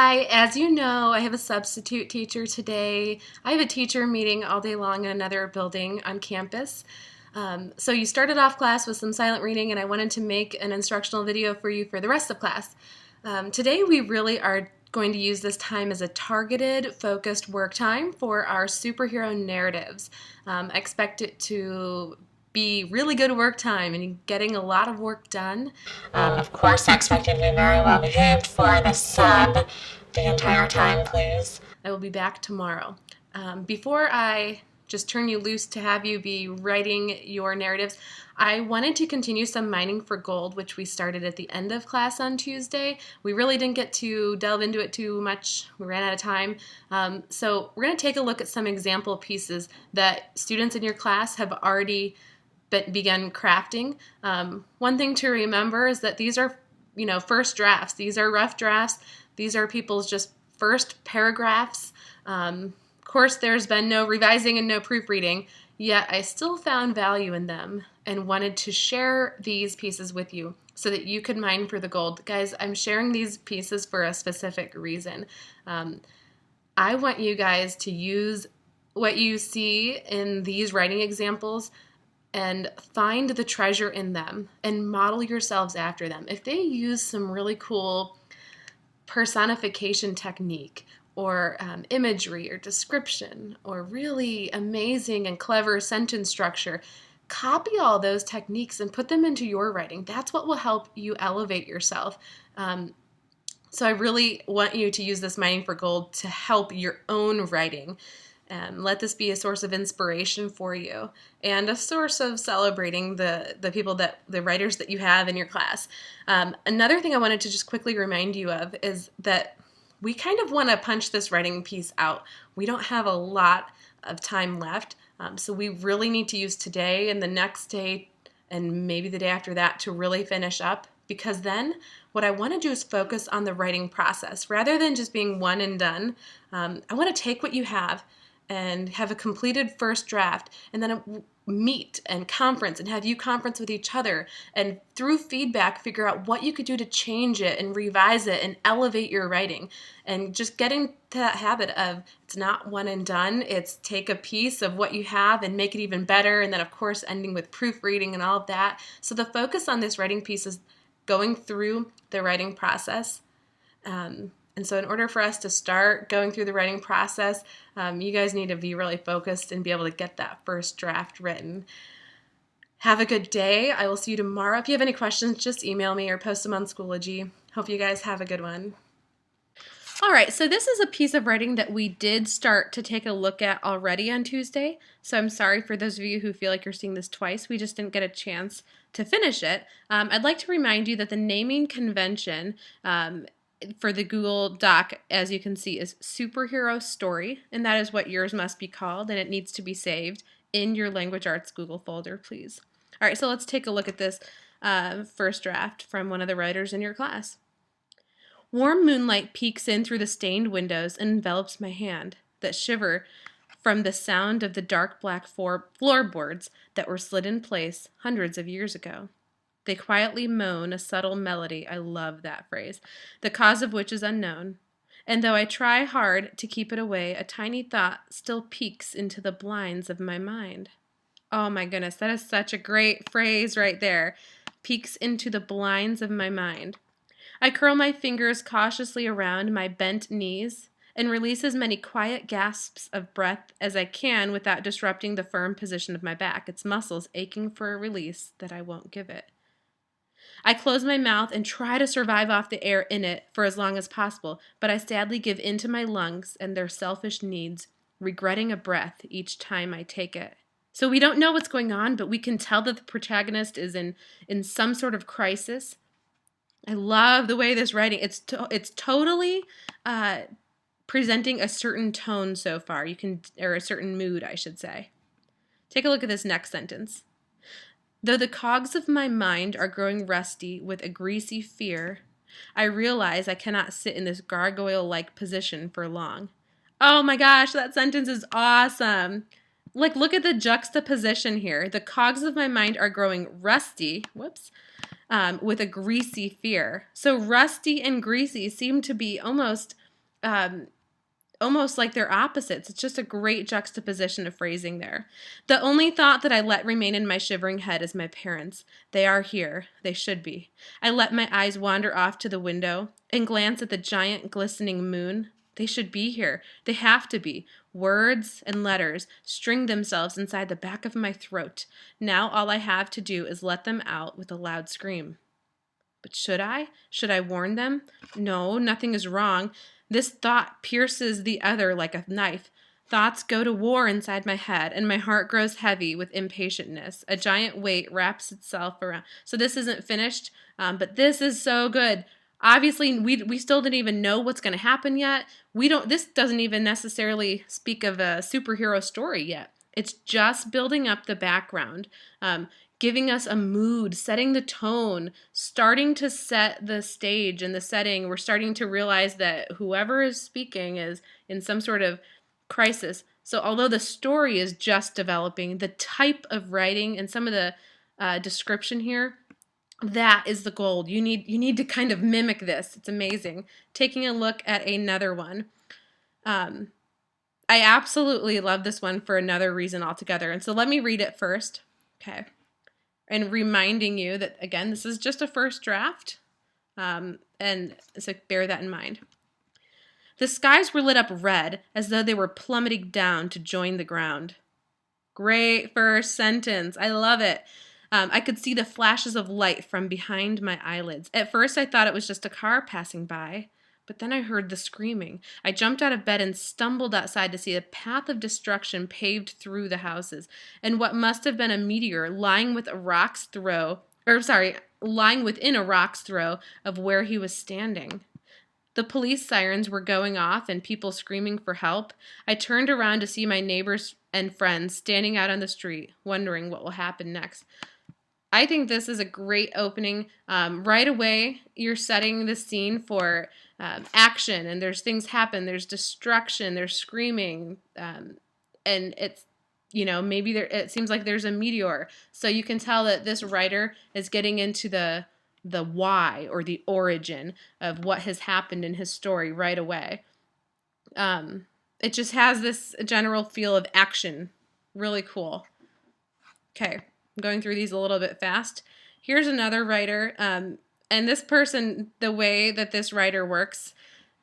Hi, as you know, I have a substitute teacher today. I have a teacher meeting all day long in another building on campus. So you started off class with some silent reading, and I wanted to make an instructional video for you for the rest of class. Today we really are going to use this time as a targeted, focused work time for our superhero narratives. I expect it to be really good work time and getting a lot of work done. Of course, I expect you to be very well behaved for the sub the entire time, please. I will be back tomorrow. Before I just turn you loose to have you be writing your narratives, I wanted to continue some mining for gold, which we started at the end of class on Tuesday. We really didn't get to delve into it too much. We ran out of time. So we're going to take a look at some example pieces that students in your class have already begun crafting. One thing to remember is that these are, first drafts. These are rough drafts. These are people's just first paragraphs. Of course, there's been no revising and no proofreading, yet I still found value in them and wanted to share these pieces with you so that you could mine for the gold. Guys, I'm sharing these pieces for a specific reason. I want you guys to use what you see in these writing examples and find the treasure in them and model yourselves after them. If they use some really cool personification technique or imagery or description or really amazing and clever sentence structure, copy all those techniques and put them into your writing. That's what will help you elevate yourself. So I really want you to use this mining for gold to help your own writing. Let this be a source of inspiration for you and a source of celebrating the writers that you have in your class. Another thing I wanted to just quickly remind you of is that we kind of want to punch this writing piece out. We don't have a lot of time left, so we really need to use today and the next day and maybe the day after that to really finish up, because then what I want to do is focus on the writing process rather than just being one and done. I want to take what you have and have a completed first draft, and then meet and conference and have you conference with each other, and through feedback figure out what you could do to change it and revise it and elevate your writing. And just getting to that habit of it's not one and done, it's take a piece of what you have and make it even better, and then of course ending with proofreading and all of that. So the focus on this writing piece is going through the writing process. And so in order for us to start going through the writing process, you guys need to be really focused and be able to get that first draft written. Have a good day. I will see you tomorrow. If you have any questions, just email me or post them on Schoology. Hope you guys have a good one. All right, so this is a piece of writing that we did start to take a look at already on Tuesday. So I'm sorry for those of you who feel like you're seeing this twice. We just didn't get a chance to finish it. I'd like to remind you that the naming convention for the Google Doc, as you can see, is Superhero Story, and that is what yours must be called, and it needs to be saved in your Language Arts Google folder, please. All right, so let's take a look at this first draft from one of the writers in your class. Warm moonlight peeks in through the stained windows and envelops my hand, that shiver from the sound of the dark black floorboards that were slid in place hundreds of years ago. They quietly moan a subtle melody. I love that phrase. The cause of which is unknown. And though I try hard to keep it away, a tiny thought still peeks into the blinds of my mind. Oh my goodness, that is such a great phrase right there. Peeks into the blinds of my mind. I curl my fingers cautiously around my bent knees and release as many quiet gasps of breath as I can without disrupting the firm position of my back, its muscles aching for a release that I won't give it. I close my mouth and try to survive off the air in it for as long as possible, but I sadly give in to my lungs and their selfish needs, regretting a breath each time I take it. So we don't know what's going on, but we can tell that the protagonist is in some sort of crisis. I love the way this writing, it's totally presenting a certain tone so far, or a certain mood, I should say. Take a look at this next sentence. Though the cogs of my mind are growing rusty with a greasy fear, I realize I cannot sit in this gargoyle-like position for long. Oh my gosh, that sentence is awesome. Like, look at the juxtaposition here. The cogs of my mind are growing rusty, with a greasy fear. So rusty and greasy seem to be almost almost like they're opposites. It's just a great juxtaposition of phrasing there. The only thought that I let remain in my shivering head is my parents. They are here. They should be. I let my eyes wander off to the window and glance at the giant glistening moon. They should be here. They have to be. Words and letters string themselves inside the back of my throat. Now all I have to do is let them out with a loud scream. But should I? Should I warn them? No, nothing is wrong. This thought pierces the other like a knife. Thoughts go to war inside my head, and my heart grows heavy with impatientness. A giant weight wraps itself around. So this isn't finished, but this is so good. Obviously, we still didn't even know what's going to happen yet. This doesn't even necessarily speak of a superhero story yet. It's just building up the background, giving us a mood, setting the tone, starting to set the stage and the setting. We're starting to realize that whoever is speaking is in some sort of crisis. So although the story is just developing, the type of writing and some of the description here, that is the gold. You need to kind of mimic this. It's amazing. Taking a look at another one. I absolutely love this one for another reason altogether. And so let me read it first. Okay. And reminding you that, again, this is just a first draft. And so bear that in mind. The skies were lit up red as though they were plummeting down to join the ground. Great first sentence. I love it. I could see the flashes of light from behind my eyelids. At first, I thought it was just a car passing by. But then I heard the screaming. I jumped out of bed and stumbled outside to see a path of destruction paved through the houses, and what must have been a meteor lying within a rock's throw of where he was standing. The police sirens were going off and people screaming for help. I turned around to see my neighbors and friends standing out on the street, wondering what will happen next. I think this is a great opening. Right away, you're setting the scene for action, and there's things happen. There's destruction. There's screaming, and it's maybe it seems like there's a meteor. So you can tell that this writer is getting into the why or the origin of what has happened in his story right away. It just has this general feel of action. Really cool. Okay. I'm going through these a little bit fast. Here's another writer, and this person, the way that this writer works,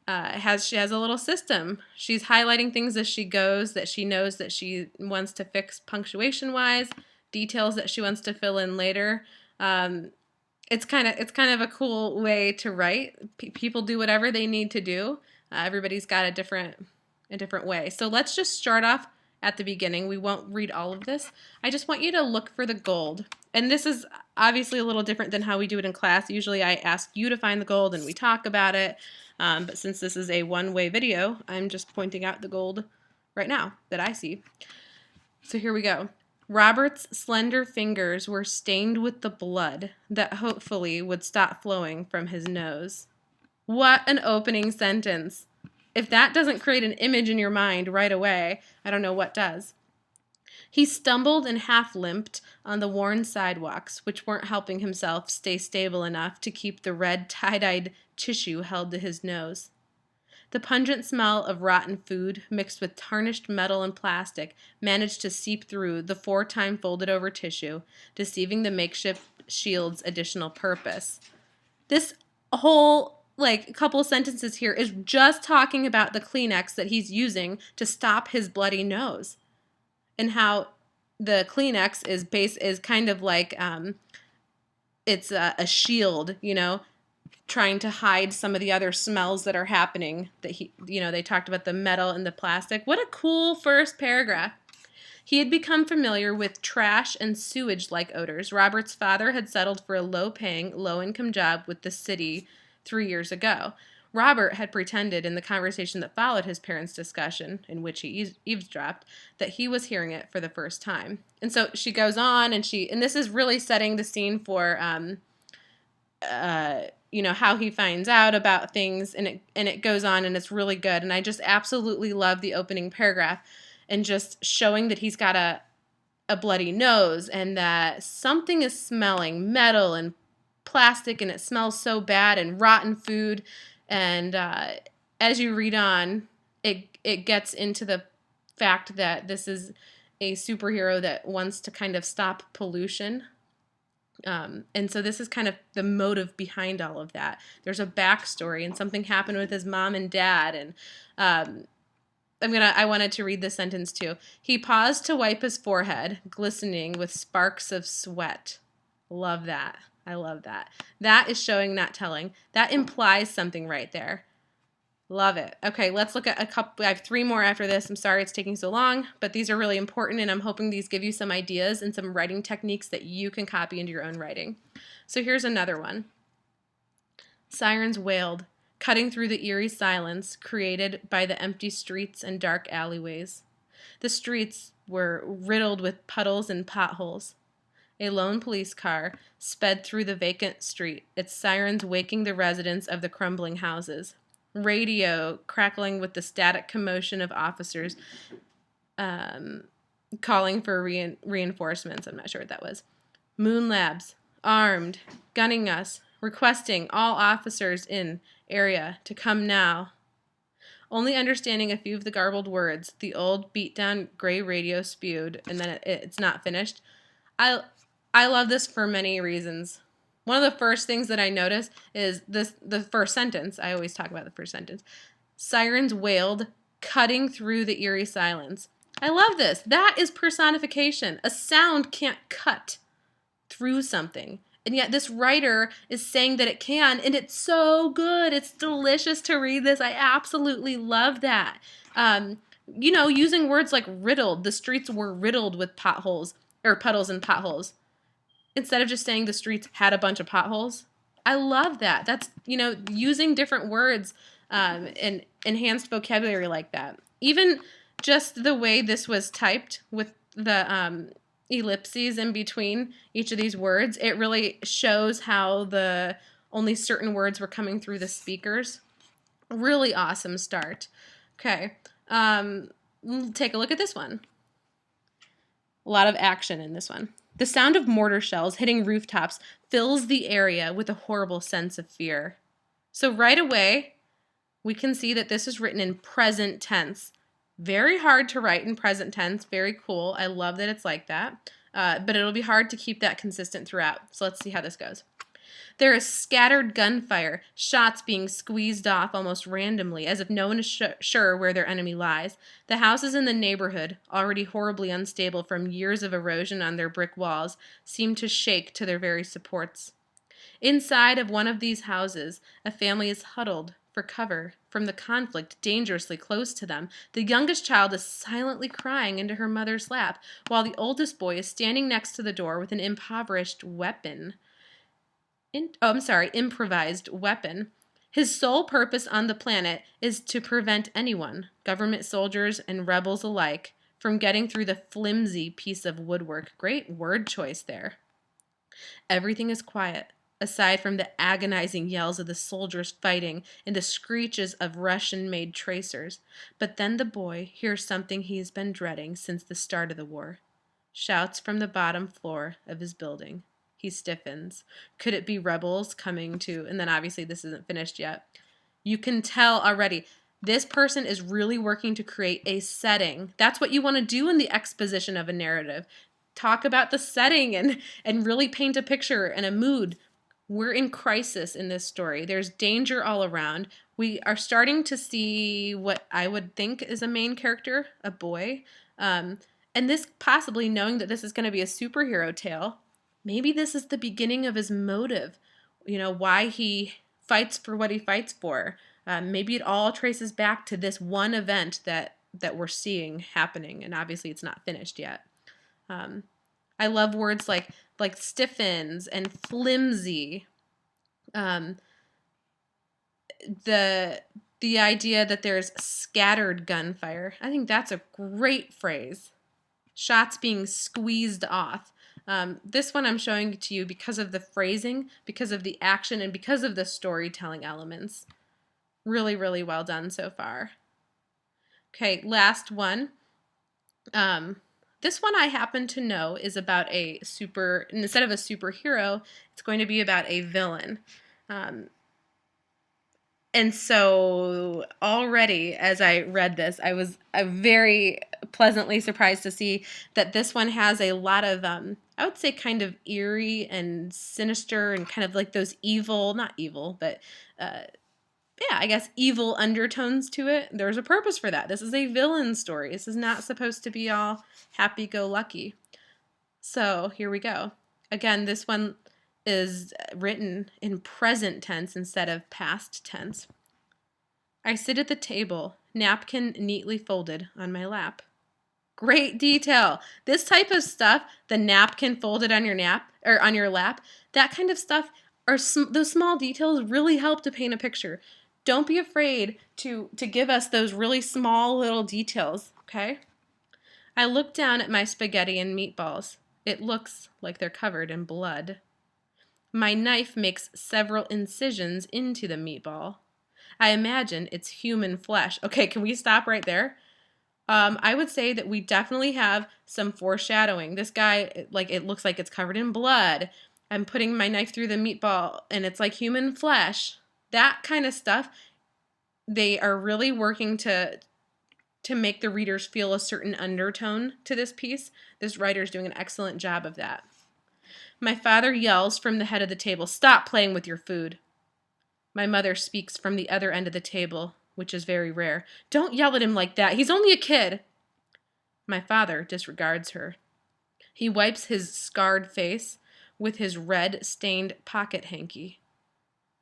she has a little system. She's highlighting things as she goes that she knows that she wants to fix punctuation-wise, details that she wants to fill in later. It's kind of a cool way to write. People do whatever they need to do. Everybody's got a different way. So let's just start off at the beginning. We won't read all of this. I just want you to look for the gold. And this is obviously a little different than how we do it in class. Usually I ask you to find the gold and we talk about it. But since this is a one-way video, I'm just pointing out the gold right now that I see. So here we go. Robert's slender fingers were stained with the blood that hopefully would stop flowing from his nose. What an opening sentence. If that doesn't create an image in your mind right away, I don't know what does. He stumbled and half limped on the worn sidewalks, which weren't helping himself stay stable enough to keep the red tie-dyed tissue held to his nose. The pungent smell of rotten food mixed with tarnished metal and plastic managed to seep through the 4-time folded over tissue, deceiving the makeshift shield's additional purpose. This whole couple sentences here is just talking about the Kleenex that he's using to stop his bloody nose, and how the Kleenex is kind of like it's a shield, trying to hide some of the other smells that are happening. That they talked about the metal and the plastic. What a cool first paragraph. He had become familiar with trash and sewage-like odors. Robert's father had settled for a low-paying, low-income job with the city 3 years ago. Robert had pretended in the conversation that followed his parents' discussion, in which he eavesdropped, that he was hearing it for the first time. And so she goes on, and this is really setting the scene for, how he finds out about things, and it goes on, and it's really good. And I just absolutely love the opening paragraph, and just showing that he's got a bloody nose, and that something is smelling metal and plastic, and it smells so bad, and rotten food, and as you read on, it gets into the fact that this is a superhero that wants to kind of stop pollution. And so this is kind of the motive behind all of that. There's a backstory, and something happened with his mom and dad. And I wanted to read this sentence too. He paused to wipe his forehead, glistening with sparks of sweat. Love that. I love that. That is showing, not telling. That implies something right there. Love it. Okay, let's look at a couple. I have 3 more after this. I'm sorry it's taking so long, but these are really important, and I'm hoping these give you some ideas and some writing techniques that you can copy into your own writing. So here's another one. Sirens wailed, cutting through the eerie silence created by the empty streets and dark alleyways. The streets were riddled with puddles and potholes. A lone police car sped through the vacant street, its sirens waking the residents of the crumbling houses. Radio crackling with the static commotion of officers calling for reinforcements. I'm not sure what that was. Moon Labs, armed, gunning us, requesting all officers in area to come now. Only understanding a few of the garbled words, the old beat-down gray radio spewed, and then it's not finished. I love this for many reasons. One of the first things that I notice is the first sentence. I always talk about the first sentence. Sirens wailed, cutting through the eerie silence. I love this. That is personification. A sound can't cut through something. And yet this writer is saying that it can, and it's so good. It's delicious to read this. I absolutely love that. Using words like riddled. The streets were riddled with potholes, or puddles and potholes. Instead of just saying the streets had a bunch of potholes. I love that. That's, using different words and enhanced vocabulary like that. Even just the way this was typed with the ellipses in between each of these words, it really shows how only certain words were coming through the speakers. Really awesome start. Okay, take a look at this one. A lot of action in this one. The sound of mortar shells hitting rooftops fills the area with a horrible sense of fear. So right away, we can see that this is written in present tense. Very hard to write in present tense. Very cool. I love that it's like that. But it'll be hard to keep that consistent throughout. So let's see how this goes. There is scattered gunfire, shots being squeezed off almost randomly, as if no one is sure where their enemy lies. The houses in the neighborhood, already horribly unstable from years of erosion on their brick walls, seem to shake to their very supports. Inside of one of these houses, a family is huddled for cover from the conflict dangerously close to them. The youngest child is silently crying into her mother's lap, while the oldest boy is standing next to the door with an improvised weapon. His sole purpose on the planet is to prevent anyone, government soldiers and rebels alike, from getting through the flimsy piece of woodwork. Great word choice there. Everything is quiet, aside from the agonizing yells of the soldiers fighting and the screeches of Russian-made tracers. But then the boy hears something he has been dreading since the start of the war. Shouts from the bottom floor of his building. He stiffens. Could it be rebels coming to... And then obviously this isn't finished yet. You can tell already, this person is really working to create a setting. That's what you want to do in the exposition of a narrative. Talk about the setting and really paint a picture and a mood. We're in crisis in this story. There's danger all around. We are starting to see what I would think is a main character, a boy. And this possibly knowing that this is going to be a superhero tale. Maybe this is the beginning of his motive, why he fights for what he fights for. Maybe it all traces back to this one event that we're seeing happening, and obviously it's not finished yet. I love words like stiffens and flimsy. The idea that there's scattered gunfire. I think that's a great phrase. Shots being squeezed off. This one I'm showing to you because of the phrasing, because of the action, and because of the storytelling elements. Really, really well done so far. Okay, last one. This one I happen to know is about instead of a superhero, it's going to be about a villain. And so already as I read this, I was very pleasantly surprised to see that this one has a lot of, I would say kind of eerie and sinister and kind of like those evil, not evil, but yeah, I guess evil undertones to it. There's a purpose for that. This is a villain story. This is not supposed to be all happy-go-lucky. So here we go. Again, this one is written in present tense instead of past tense. I sit at the table, napkin neatly folded on my lap. Great detail. This type of stuff, the napkin folded on your lap, that kind of stuff, those small details really help to paint a picture. Don't be afraid to give us those really small little details, okay? I look down at my spaghetti and meatballs. It looks like they're covered in blood. My knife makes several incisions into the meatball. I imagine it's human flesh. Okay, can we stop right there? I would say that we definitely have some foreshadowing. This guy, like, it looks like it's covered in blood. I'm putting my knife through the meatball, and it's like human flesh. That kind of stuff, they are really working to make the readers feel a certain undertone to this piece. This writer's doing an excellent job of that. My father yells from the head of the table, "Stop playing with your food." My mother speaks from the other end of the table, which is very rare. "Don't yell at him like that. He's only a kid." My father disregards her. He wipes his scarred face with his red-stained pocket hanky.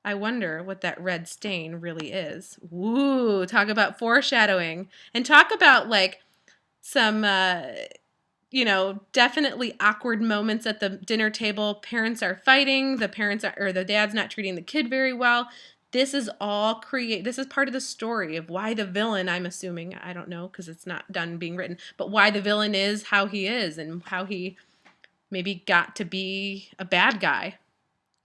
I wonder what that red stain really is. Ooh, talk about foreshadowing. And talk about, like, some definitely awkward moments at the dinner table. Parents are fighting. The dad's not treating the kid very well. This is all this is part of the story of why the villain, I'm assuming, I don't know because it's not done being written, but why the villain is how he is and how he maybe got to be a bad guy.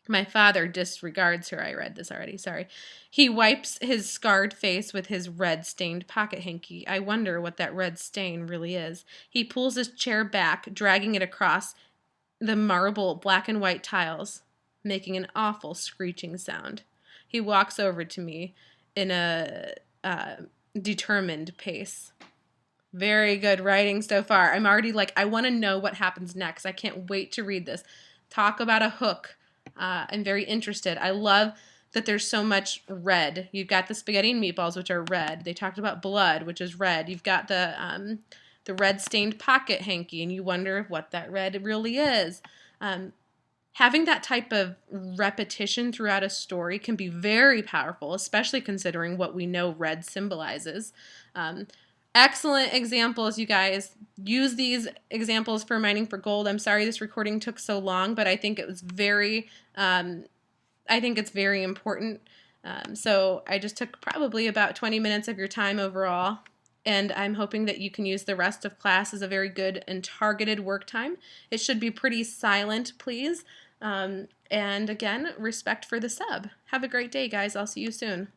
My father disregards her. I read this already, sorry. He wipes his scarred face with his red-stained pocket hanky. I wonder what that red stain really is. He pulls his chair back, dragging it across the marble black and white tiles, making an awful screeching sound. He walks over to me in a determined pace. Very good writing so far. I'm already like, I want to know what happens next. I can't wait to read this. Talk about a hook. I'm very interested. I love that there's so much red. You've got the spaghetti and meatballs, which are red. They talked about blood, which is red. You've got the red-stained pocket hanky, and you wonder what that red really is. Having that type of repetition throughout a story can be very powerful, especially considering what we know red symbolizes. Excellent examples, you guys. Use these examples for mining for gold. I'm sorry this recording took so long, but I think it was I think it's very important. So I just took probably about 20 minutes of your time overall, and I'm hoping that you can use the rest of class as a very good and targeted work time. It should be pretty silent, please. And again, respect for the sub. Have a great day, guys. I'll see you soon.